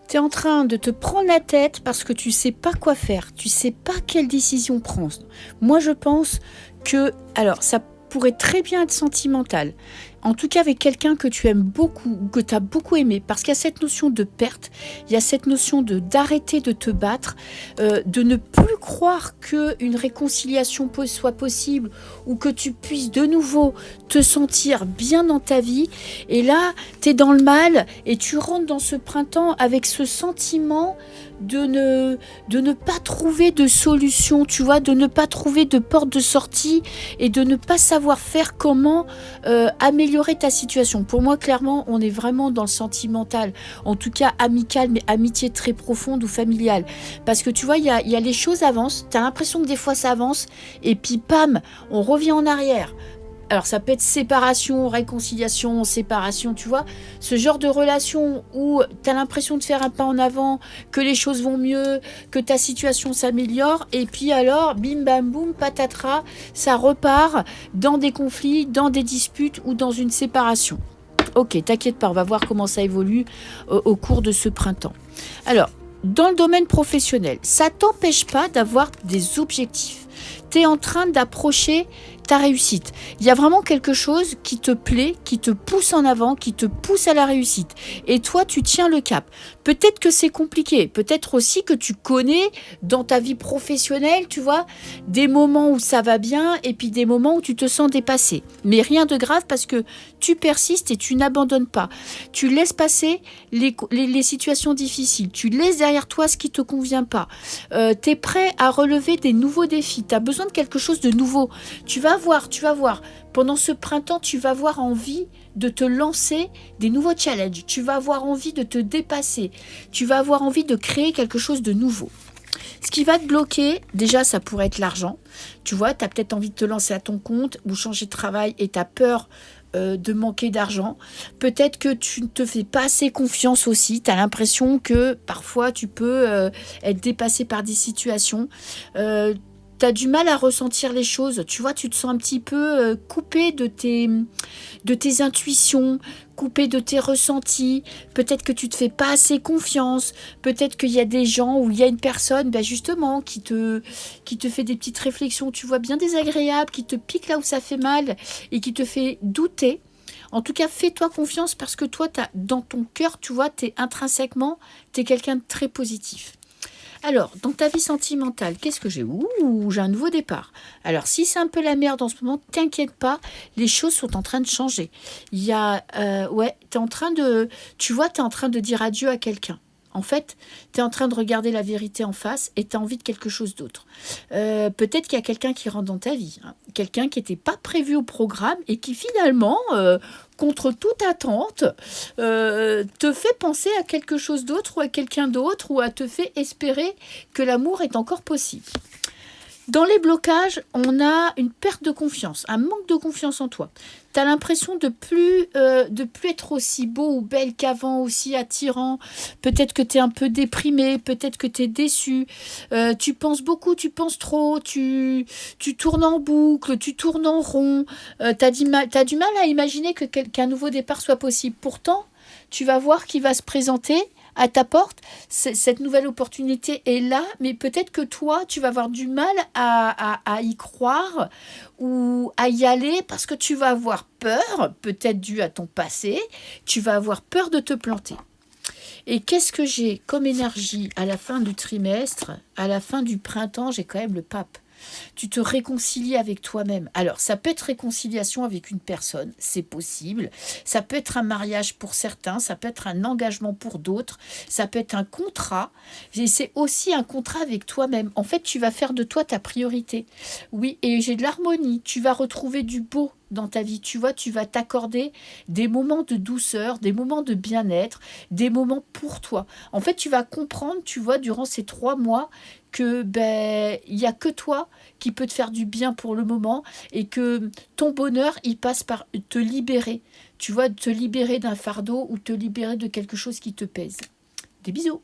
Tu es en train de te prendre la tête parce que tu sais pas quoi faire, tu sais pas quelle décision prendre. Moi, je pense que, alors, ça pourrait très bien être sentimental. En tout cas, avec quelqu'un que tu aimes beaucoup ou que tu as beaucoup aimé, parce qu'il y a cette notion de perte, il y a cette notion de d'arrêter de te battre, de ne plus croire qu'une réconciliation soit possible ou que tu puisses de nouveau te sentir bien dans ta vie. Et là, tu es dans le mal et tu rentres dans ce printemps avec ce sentiment de ne pas trouver de solution, tu vois, de ne pas trouver de porte de sortie et de ne pas savoir faire comment améliorer ta situation. Pour moi, clairement, on est vraiment dans le sentimental, en tout cas amical, mais amitié très profonde ou familiale. Parce que tu vois, il y a les choses avancent, tu as l'impression que des fois ça avance, et puis pam, on revient en arrière. Alors ça peut être séparation, réconciliation, séparation, tu vois. Ce genre de relation où tu as l'impression de faire un pas en avant, que les choses vont mieux, que ta situation s'améliore, et puis alors, bim bam boum, patatras, ça repart dans des conflits, dans des disputes ou dans une séparation. Ok, t'inquiète pas, on va voir comment ça évolue au cours de ce printemps. Alors, dans le domaine professionnel, ça t'empêche pas d'avoir des objectifs. Tu es en train d'approcher ta réussite. Il y a vraiment quelque chose qui te plaît, qui te pousse en avant, qui te pousse à la réussite. Et toi, tu tiens le cap. Peut-être que c'est compliqué. Peut-être aussi que tu connais dans ta vie professionnelle, tu vois, des moments où ça va bien et puis des moments où tu te sens dépassé. Mais rien de grave parce que tu persistes et tu n'abandonnes pas. Tu laisses passer les situations difficiles. Tu laisses derrière toi ce qui ne te convient pas. Tu es prêt à relever des nouveaux défis. Tu as besoin de quelque chose de nouveau. Tu vas voir. Pendant ce printemps, tu vas avoir envie de te lancer des nouveaux challenges. Tu vas avoir envie de te dépasser. Tu vas avoir envie de créer quelque chose de nouveau. Ce qui va te bloquer, déjà, ça pourrait être l'argent. Tu vois, tu as peut-être envie de te lancer à ton compte ou changer de travail et tu as peur de manquer d'argent. Peut-être que tu ne te fais pas assez confiance aussi. Tu as l'impression que parfois tu peux être dépassé par des situations. Tu as du mal à ressentir les choses. Tu vois, tu te sens un petit peu coupé de tes intuitions, coupé de tes ressentis. Peut-être que tu te fais pas assez confiance. Peut-être qu'il y a des gens ou il y a une personne, justement, qui te fait des petites réflexions, tu vois, bien désagréables, qui te pique là où ça fait mal et qui te fait douter. En tout cas, fais-toi confiance parce que toi, dans ton cœur, tu vois, intrinsèquement, tu es quelqu'un de très positif. Alors, dans ta vie sentimentale, qu'est-ce que j'ai ? J'ai un nouveau départ. Alors, si c'est un peu la merde en ce moment, t'inquiète pas, les choses sont en train de changer. Il y a, t'es en train de dire adieu à quelqu'un. En fait, tu es en train de regarder la vérité en face et tu as envie de quelque chose d'autre. Peut-être qu'il y a quelqu'un qui rentre dans ta vie, hein. Quelqu'un qui n'était pas prévu au programme et qui finalement, contre toute attente, te fait penser à quelque chose d'autre ou à quelqu'un d'autre ou te fait espérer que l'amour est encore possible. Dans les blocages, on a une perte de confiance, un manque de confiance en toi. Tu as l'impression de plus être aussi beau ou belle qu'avant, aussi attirant. Peut-être que tu es un peu déprimé, peut-être que tu es déçu. Tu penses beaucoup, tu penses trop, tu tournes en boucle, tu tournes en rond. Tu as du mal à imaginer qu'un nouveau départ soit possible. Pourtant, tu vas voir qu'il va se présenter à ta porte, cette nouvelle opportunité est là, mais peut-être que toi, tu vas avoir du mal à y croire ou à y aller parce que tu vas avoir peur, peut-être dû à ton passé, tu vas avoir peur de te planter. Et qu'est-ce que j'ai comme énergie à la fin du trimestre, à la fin du printemps, j'ai quand même le pape. Tu te réconcilies avec toi-même. Alors, ça peut être réconciliation avec une personne, c'est possible. Ça peut être un mariage pour certains, ça peut être un engagement pour d'autres, ça peut être un contrat. Et c'est aussi un contrat avec toi-même. En fait, tu vas faire de toi ta priorité. Oui, et j'ai de l'harmonie. Tu vas retrouver du beau dans ta vie, tu vois, tu vas t'accorder des moments de douceur, des moments de bien-être, des moments pour toi. En fait, tu vas comprendre, tu vois, durant ces 3 mois, que il n'y a que toi qui peut te faire du bien pour le moment et que ton bonheur, il passe par te libérer. Tu vois, te libérer d'un fardeau ou te libérer de quelque chose qui te pèse. Des bisous.